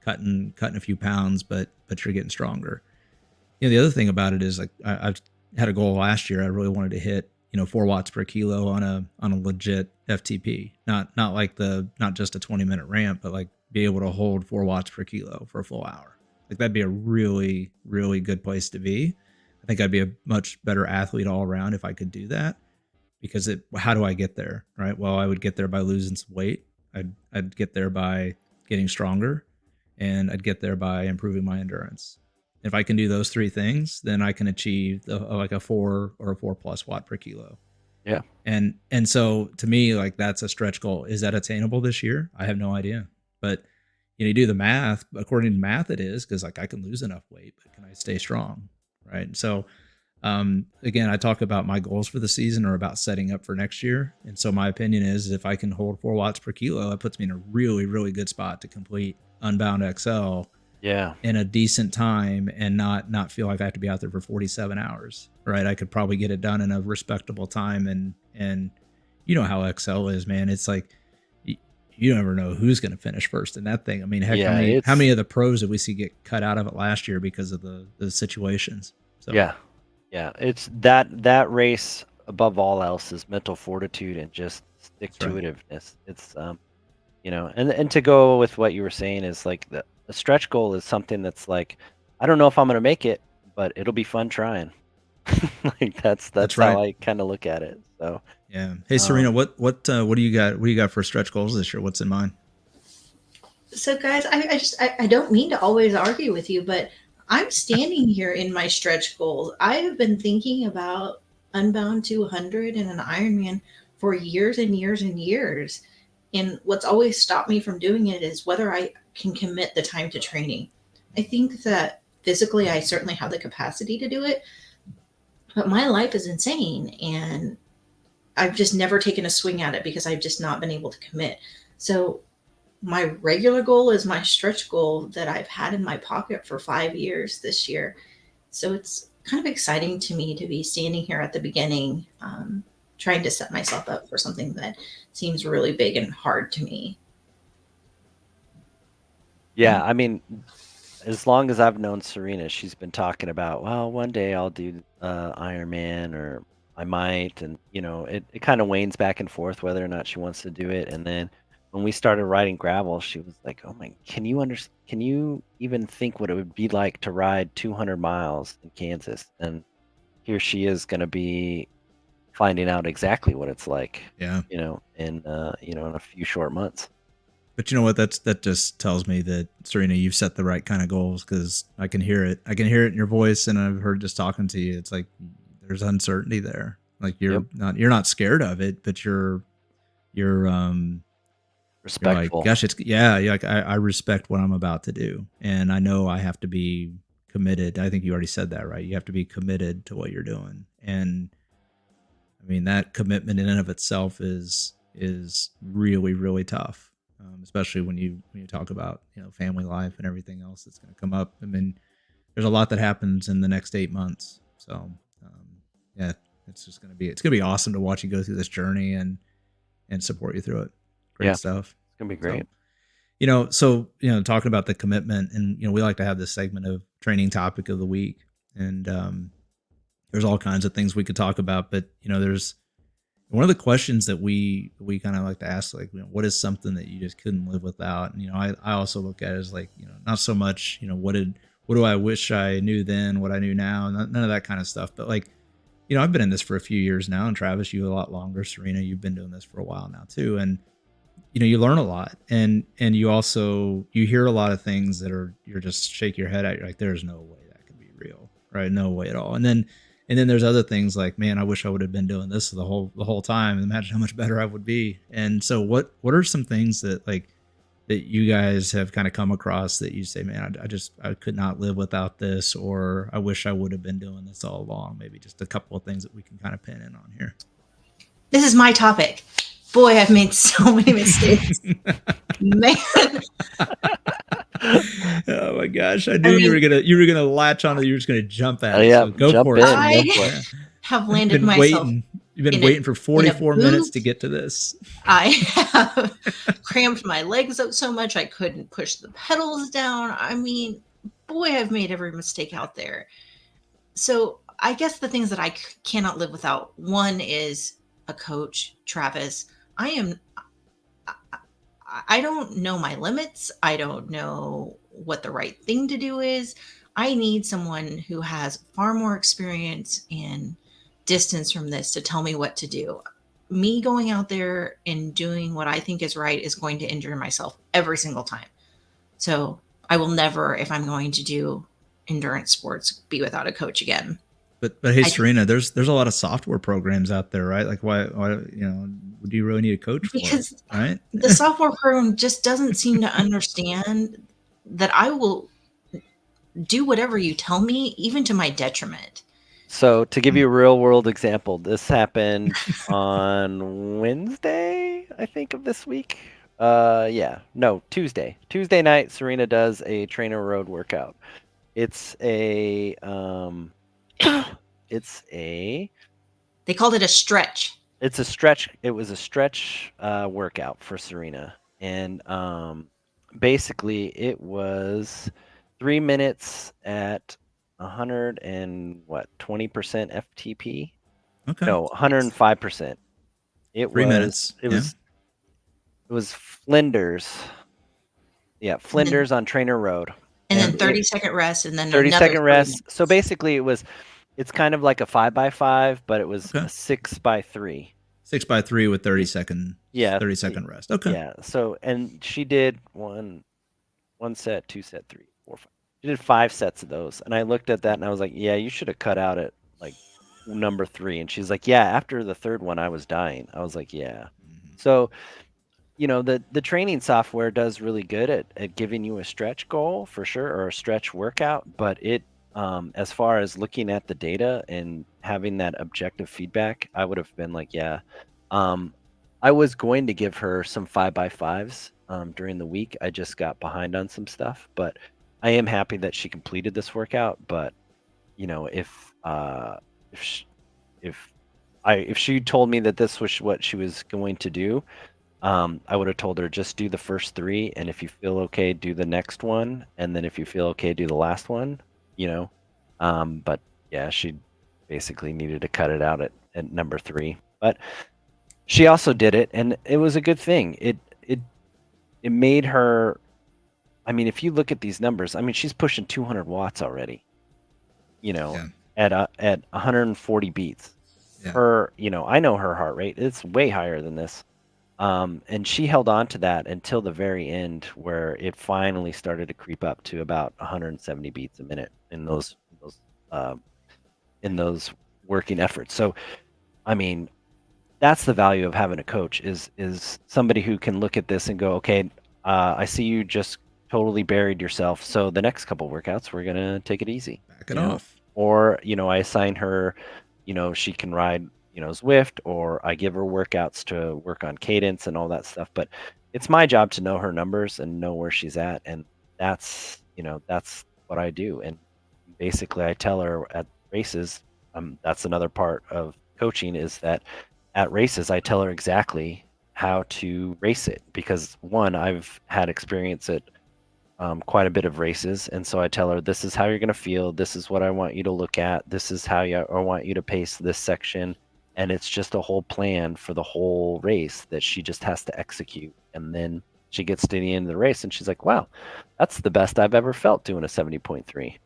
cutting a few pounds, but you're getting stronger. You know, the other thing about it is like I've had a goal last year. I really wanted to hit 4 watts per kilo on a legit FTP, not just a 20-minute ramp, but like be able to hold 4 watts per kilo for a full hour. Like that'd be a really, really good place to be. I think I'd be a much better athlete all around if I could do that. Because how do I get there? Right. Well, I would get there by losing some weight. I'd get there by getting stronger, and I'd get there by improving my endurance. If I can do those 3 things, then I can achieve like a 4 or a 4+ watt per kilo. Yeah. And so to me, like that's a stretch goal. Is that attainable this year? I have no idea. But you do the math. According to math, it is, because like I can lose enough weight, but can I stay strong? Right. And so again, I talk about my goals for the season are about setting up for next year. And so my opinion is if I can hold 4 watts per kilo, that puts me in a really, really good spot to complete Unbound XL in a decent time and not feel like I have to be out there for 47 hours. Right. I could probably get it done in a respectable time. And you know how XL is, man. It's like, you never know who's going to finish first in that thing. I mean, heck, how many of the pros did we see get cut out of it last year because of the situations? So. Yeah, it's that race above all else is mental fortitude and just stick-to-itiveness. It's and to go with what you were saying is like the stretch goal is something that's like, I don't know if I'm gonna make it, but it'll be fun trying. Like that's right. how I kind of look at it. So yeah. Hey Serena, what do you got? What do you got for stretch goals this year? What's in mind? So guys, I don't mean to always argue with you, but I'm standing here in my stretch goals. I have been thinking about Unbound 200 and an Ironman for years and years and years. And what's always stopped me from doing it is whether I can commit the time to training. I think that physically, I certainly have the capacity to do it, but my life is insane. And I've just never taken a swing at it because I've just not been able to commit. So my regular goal is my stretch goal that I've had in my pocket for 5 years this year. So it's kind of exciting to me to be standing here at the beginning, trying to set myself up for something that seems really big and hard to me. Yeah, I mean, as long as I've known Serena, she's been talking about, well, one day I'll do Ironman, or I might, and it kind of wanes back and forth whether or not she wants to do it. And then when we started riding gravel, she was like, "Oh my, can you even think what it would be like to ride 200 miles in Kansas?" And here she is going to be finding out exactly what it's like. Yeah. In a few short months. But you know what? That just tells me that, Serena, you've set the right kind of goals, because I can hear it. I can hear it in your voice, and I've heard just talking to you. It's like there's uncertainty there. Like you're not scared of it, but you're respectful. Like, gosh, like I respect what I'm about to do, and I know I have to be committed. I think you already said that, right? You have to be committed to what you're doing, and I mean that commitment in and of itself is really, really tough, especially when you talk about family life and everything else that's going to come up. I mean, there's a lot that happens in the next 8 months, so yeah, it's going to be awesome to watch you go through this journey and support you through it. Great stuff. It's gonna be great. So talking about the commitment, and we like to have this segment of training topic of the week, and there's all kinds of things we could talk about, but there's one of the questions that we kind of like to ask, like, what is something that you just couldn't live without? And I also look at it as like, not so much what do I wish I knew then, what I knew now, none of that kind of stuff, but like, I've been in this for a few years now, and Travis, you a lot longer. Serena, you've been doing this for a while now too, and you learn a lot, and you also hear a lot of things that you're just shake your head at. You're like, there's no way that can be real, right? No way at all. And then there's other things like, man, I wish I would have been doing this the whole time. Imagine how much better I would be. And so what are some things that you guys have kind of come across that you say, man, I could not live without this, or I wish I would have been doing this all along? Maybe just a couple of things that we can kind of pin in on here. This is my topic. Boy, I've made so many mistakes. Man. Oh my gosh. I knew you were gonna latch on, you were just gonna jump at it. Yeah, so go jump for in. it. I have landed myself You've been in waiting for a 44 minutes booth. to get to this. I have cramped my legs up so much I couldn't push the pedals down. I mean, boy, I've made every mistake out there. So I guess the things that I cannot live without, one is a coach, Travis. I am I don't know my limits. I don't know what the right thing to do is. I need someone who has far more experience and distance from this to tell me what to do. Me going out there and doing what I think is right is going to injure myself every single time. So I will never, if I'm going to do endurance sports, be without a coach again. But hey, I think Serena, there's a lot of software programs out there, right? Like why do you really need a coach for it, because right? the software program just doesn't seem to understand that I will do whatever you tell me, even to my detriment. So to give you a real world example, this happened on Wednesday, I think, of this week. Yeah, no, Tuesday. Tuesday night, Serena does a trainer road workout. It's a it's a They called it a stretch. it's a stretch. It was a stretch workout for Serena, and basically it was 3 minutes at 100 and what 20% FTP. Okay. No, Yes. 105%. It 3 minutes. it Yeah. was it was Flinders. Yeah, And then, Flinders on Trainer Road, and then and it 30-second rest, and then 30 another second 30 rest. So minutes. basically, it's kind of like a 5x5, but it was Okay. a 6x3. 6x3 with 30 Yeah, 30-second rest. Okay. yeah. So and she did one set, two set, three, four, five. She did 5 sets of those, and I looked at that and I was like, yeah, you should have cut out at like number 3. And she's like, yeah, after the third one, I was dying. I was like, yeah. So the training software does really good at giving you a stretch goal for sure, or a stretch workout, but it as far as looking at the data and having that objective feedback, I would have been like, yeah. I was going to give her some 5x5s during the week. I just got behind on some stuff, but I am happy that she completed this workout. But if sh if she told me that this was what she was going to do, I would have told her just do the first 3, and if you feel okay, do the next one, and then if you feel okay, do the last one. But yeah, she basically needed to cut it out at number 3. But she also did it, and it was a good thing. It made her. I mean, if you look at these numbers, I mean, she's pushing 200 watts already. Yeah. At 140 beats. Yeah. I know her heart rate. It's way higher than this. And she held on to that until the very end, where it finally started to creep up to about 170 beats a minute in those working efforts. So, I mean, that's the value of having a coach is somebody who can look at this and go, okay, I see you just totally buried yourself. So the next couple workouts, we're gonna take it easy. Back it off. Or I assign her, she can ride Zwift, or I give her workouts to work on cadence and all that stuff. But it's my job to know her numbers and know where she's at, and that's what I do. And basically, I tell her at races. That's another part of coaching, is that at races I tell her exactly how to race it, because one, I've had experience at quite a bit of races, and so I tell her, this is how you're going to feel, this is what I want you to look at, this is how I want you to pace this section, and it's just a whole plan for the whole race that she just has to execute. And then she gets to the end of the race and she's like, wow, that's the best I've ever felt doing a 70.3.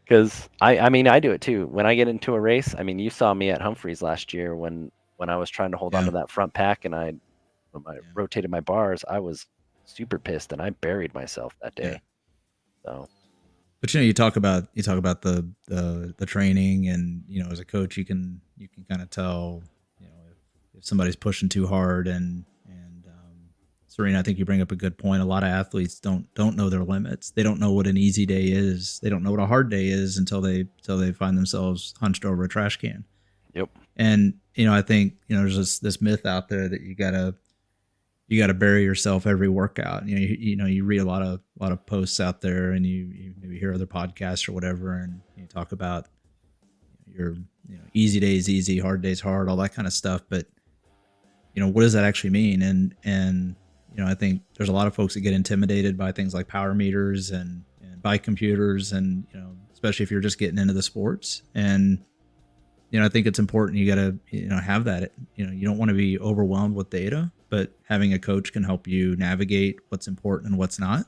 Because I mean, I do it too. When I get into a race, I mean, you saw me at Humphreys last year when I was trying to hold onto that front pack, and when I rotated my bars, I was super pissed and I buried myself that day. So, but you talk about the training, and as a coach, you can kind of tell if somebody's pushing too hard, and Serena, I think you bring up a good point. A lot of athletes don't know their limits. They don't know what an easy day is. They don't know what a hard day is until they find themselves hunched over a trash can. Yep. And I think there's this myth out there that you gotta bury yourself every workout. You read a lot of posts out there, and you maybe hear other podcasts or whatever, and you talk about your easy days easy, hard days hard, all that kind of stuff. But what does that actually mean? And I think there's a lot of folks that get intimidated by things like power meters and bike computers, and especially if you're just getting into the sports. And I think it's important you got to have that. You don't want to be overwhelmed with data, but having a coach can help you navigate what's important and what's not.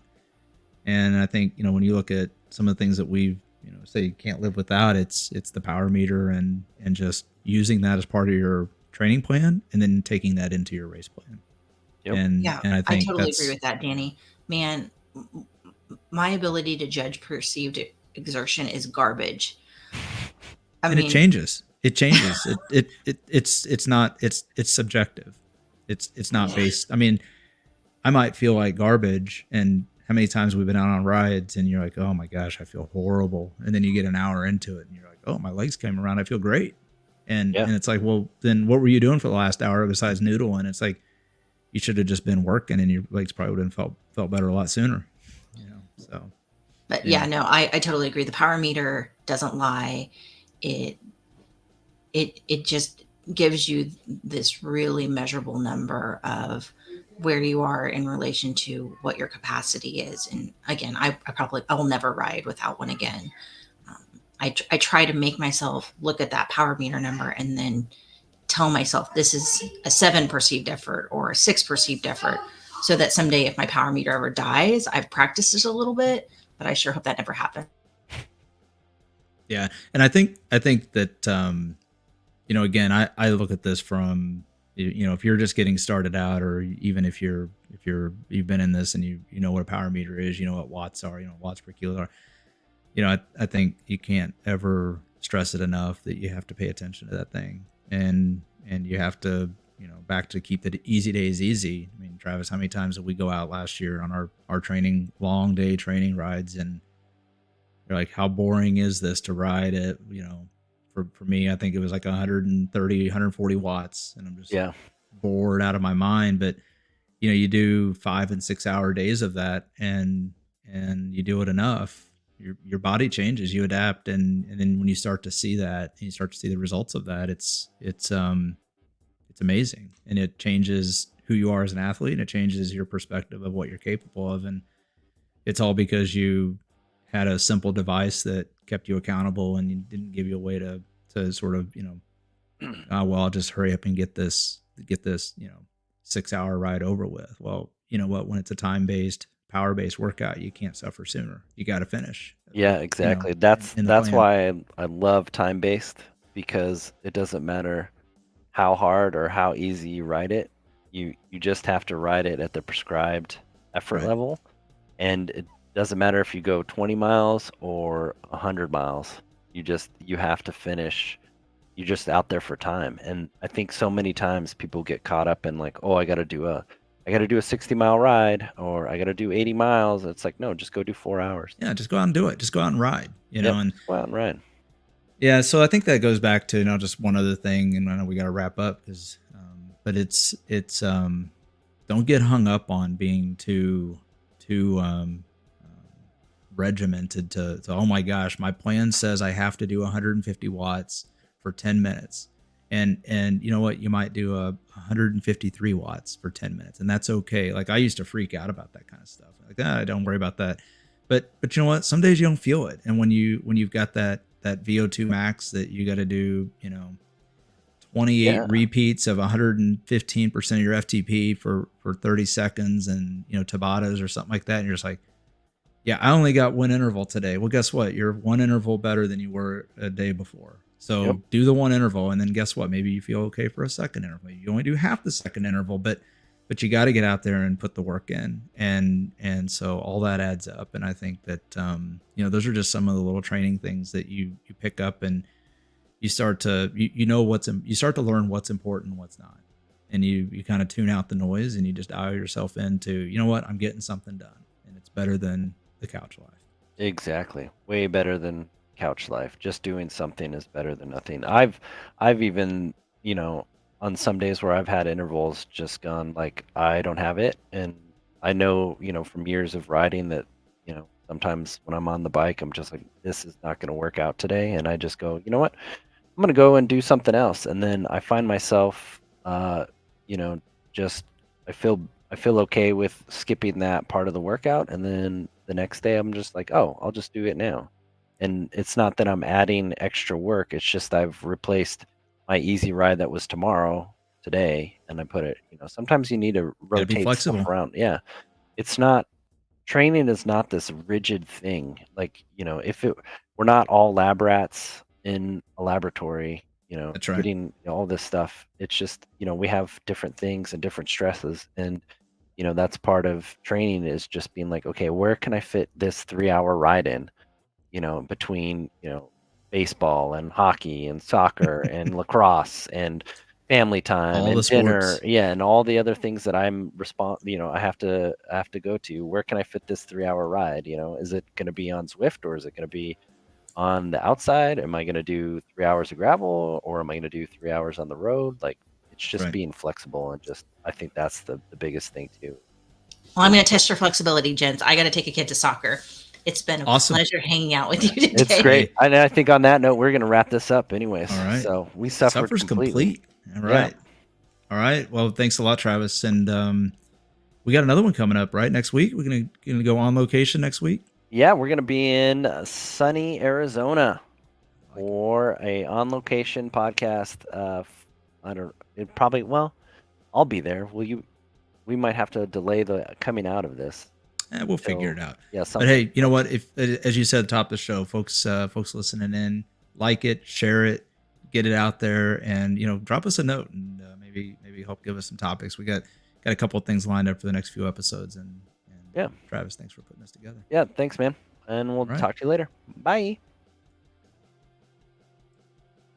And I think when you look at some of the things that we've say you can't live without, it's the power meter, and just using that as part of your training plan, and then taking that into your race plan. Yep. And Yeah, I I think totally agree that's with that, Danny. Man, my ability to judge perceived exertion is garbage. I and it mean, changes. It changes. It's not it's subjective. It's not yeah, based. I mean, I might feel like garbage, and how many times we've been out on rides and you're like, oh my gosh, I feel horrible. And then you get an hour into it and you're like, oh, my legs came around. I feel great. And Yeah. it's like, well, then what were you doing for the last hour besides noodle? And it's like, you should have just been working, and your legs probably would have felt better a lot sooner. So but yeah, yeah, no, I totally agree. The power meter doesn't lie. It it just gives you this really measurable number of where you are in relation to what your capacity is. And again, I will never ride without one again. I try to make myself look at that power meter number and then tell myself this is a 7 perceived effort or a 6 perceived effort, so that someday if my power meter ever dies, I've practiced it a little bit, but I sure hope that never happens. yeah. And I think that again, I look at this from if you're just getting started out, or even if you've been in this and you know what a power meter is, you know what watts are, watts per kilo are. I think you can't ever stress it enough that you have to pay attention to that thing, and you have to back to keep the easy days easy. I mean, Travis, how many times did we go out last year on our training, long day training rides, and you're like, how boring is this to ride at, for me, I think it was like 130, 140 watts, and I'm just Yeah. bored out of my mind. But you do 5 and 6 hour days of that, and you do it enough, your body changes, you adapt, and then when you start to see that, and you start to see the results of that, it's amazing, and it changes who you are as an athlete, and it changes your perspective of what you're capable of. And it's all because you had a simple device that kept you accountable and didn't give you a way to sort of well, I'll just hurry up and get this 6 hour ride over with. Well, you know what, when it's a time-based, power-based workout, you can't suffer sooner, you got to finish, Yeah, exactly. That's in the that's plan. why I love time-based, because it doesn't matter how hard or how easy you ride it. You just have to ride it at the prescribed effort Right. level, and it doesn't matter if you go 20 miles or 100 miles. You have to finish. You're just out there for time. And I think so many times people get caught up in like, oh, I got to do a 60-mile ride, or I got to do 80 miles. It's like, no, just go do 4 hours. Yeah, just go out and do it, just go out and ride, Yep, and just go out and ride. yeah. So I think that goes back to just one other thing, and I know we got to wrap up, because but it's don't get hung up on being too regimented to, oh my gosh, my plan says I have to do 150 watts for 10 minutes, and you know what, you might do a 153 watts for 10 minutes, and that's okay. Like, I used to freak out about that kind of stuff, like, don't worry about that. But you know what, some days you don't feel it, and when you've got that VO2 max that you got to do 28 Yeah. repeats of 115% of your FTP for 30 seconds, and Tabatas or something like that, and you're just like, yeah, I only got one interval today. Well, guess what? You're one interval better than you were a day before. Yep. So do the one interval, and then guess what? Maybe you feel okay for a second interval. You only do half the second interval, but you got to get out there and put the work in, and so all that adds up. And I think that those are just some of the little training things that you pick up, and you start to you start to learn what's important and what's not, and you kind of tune out the noise, and you just dial yourself into, what, I'm getting something done, and it's better than the couch life. Exactly. Way better than couch life. Just doing something is better than nothing. I've even, on some days where I've had intervals, just gone like, I don't have it. And I know, from years of riding that, Sometimes when I'm on the bike, I'm just like, this is not going to work out today. And I just go, you know what? I'm going to go and do something else. And then I find myself, you know, just, I feel, I feel okay with skipping that part of the workout. And then the next day I'm just like, oh, I'll just do it now. And it's not that I'm adding extra work. It's just I've replaced my easy ride that was tomorrow today. And I put it, sometimes you need to Gotta be rotate stuff flexible. around. Yeah. It's not, training is not this rigid thing. Like, if it we're not all lab rats in a laboratory, That's right. getting all this stuff. It's just, we have different things and different stresses. And, that's part of training is just being like, okay, where can I fit this 3-hour ride in, between, baseball and hockey and soccer and lacrosse and family time All the and dinner, sports. yeah, and all the other things that I have to go to. Where can I fit this 3-hour ride? Is it going to be on Zwift, or is it going to be on the outside? Am I going to do 3 hours of gravel, or am I going to do 3 hours on the road? Like, it's just Right. being flexible, and just, I think that's the biggest thing too. Well, I'm going to test your flexibility, gents. I got to take a kid to soccer. It's been a Awesome. pleasure hanging out with you It's today. great. Hey, And I think on that note, we're going to wrap this up anyways. all right. So we suffered Suffer's completely. complete. All Yeah. right. All right. Well, thanks a lot, Travis. And we got another one coming up, right? Next week. We're gonna go on location next week. Yeah, we're going to be in sunny Arizona I like it. for a on location podcast. I don't, it probably, well, I'll be there. We might have to delay the coming out of this. We'll figure So, it out. yeah, But something. hey, you know what? If, as you said at the top of the show, folks listening in, like it, share it, get it out there, and drop us a note and maybe help give us some topics. We got a couple of things lined up for the next few episodes, and Yeah. Travis, thanks for putting this together. Yeah, thanks, man. And we'll All right. talk to you later. Bye.